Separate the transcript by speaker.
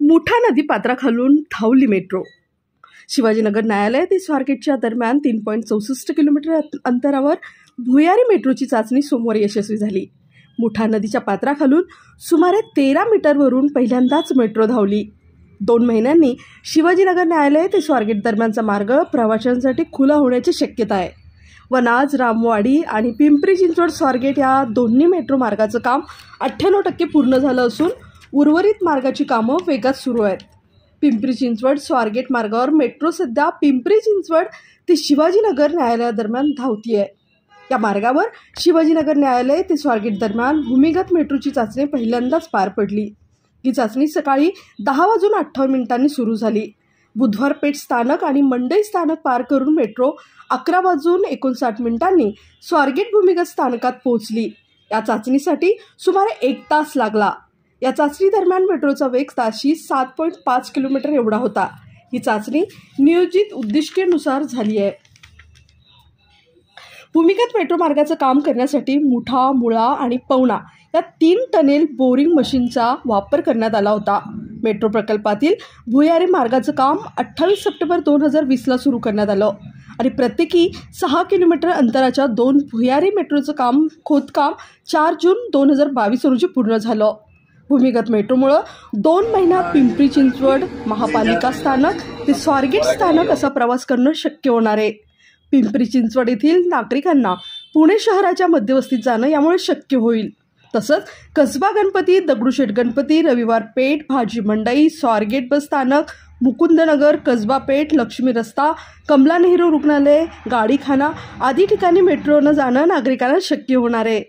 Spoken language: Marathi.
Speaker 1: मुठा नदी पात्राखालून धावली मेट्रो। शिवाजीनगर न्यायालय ते स्वारगेटच्या दरम्यान 3.64 किलोमीटर अंतरावर भुयारी मेट्रोची चाचणी सोमवारी यशस्वी झाली। मुठा नदीच्या पात्राखालून सुमारे 13 मीटरवरून पहिल्यांदाच मेट्रो धावली। 2 महिन्यांनी शिवाजीनगर न्यायालय ते स्वारगेट दरम्यानचा मार्ग प्रवाशांसाठी खुला होण्याची शक्यता आहे। वनाज, रामवाडी आणि पिंपरी चिंचवड स्वारगेट या दोन्ही मेट्रो मार्गाचं काम 98% पूर्ण झालं असून उर्वरित मार्गाची कामं वेगात सुरू आहेत। पिंपरी चिंचवड स्वारगेट मार्गावर मेट्रो सध्या पिंपरी चिंचवड ते शिवाजीनगर न्यायालयादरम्यान धावतीये। या मार्गावर शिवाजीनगर न्यायालय ते स्वारगेट दरम्यान भूमिगत मेट्रोची चाचणी पहिल्यांदाच पार पडली। ही चाचणी सकाळी 10:58 सुरू झाली। बुधवार पेठ स्थानक आणि मंडई स्थानक पार करून मेट्रो 11:59 स्वारगेट भूमिगत स्थानकात पोहोचली। या चाचणीसाठी सुमारे 1 तास लागला। या चाचणी दरम्यान मेट्रोचा वेग ताशी 7.5 किलोमीटर एवढा होता। ही चाचणी नियोजित उद्दिष्टानुसार झाली आहे। भूमिगत मेट्रो मार्गाचं काम करण्यासाठी मुठा, मुळा आणि पवना या 3 टनेल बोरिंग मशीनचा वापर करण्यात आला होता। मेट्रो प्रकल्पातील भुयारी मार्गाचं काम 28 सप्टेंबर 2020 सुरू करण्यात आलं आणि प्रत्येकी 6 किलोमीटर अंतराच्या 2 भुयारी मेट्रोचं खोदकाम 4 जून 2022 रोजी पूर्ण झालं। भूमिगत मेट्रोमुळे 2 महिन्यात पिंपरी चिंचवड महापालिका स्थानक ते स्वारगेट स्थानक असा प्रवास करणं शक्य होणार आहे। पिंपरी चिंचवड येथील नागरिकांना पुणे शहराच्या मध्यवस्तीत जाणं यामुळे शक्य होईल। तसंच कसबा गणपती, दगडूशेठ गणपती, रविवार पेठ, भाजी मंडई, स्वारगेट बस स्थानक, मुकुंदनगर, कसबा पेठ, लक्ष्मी रस्ता, कमला नेहरू रुग्णालय, गाडीखाना आदी ठिकाणी मेट्रोनं जाणं नागरिकांना शक्य होणार आहे।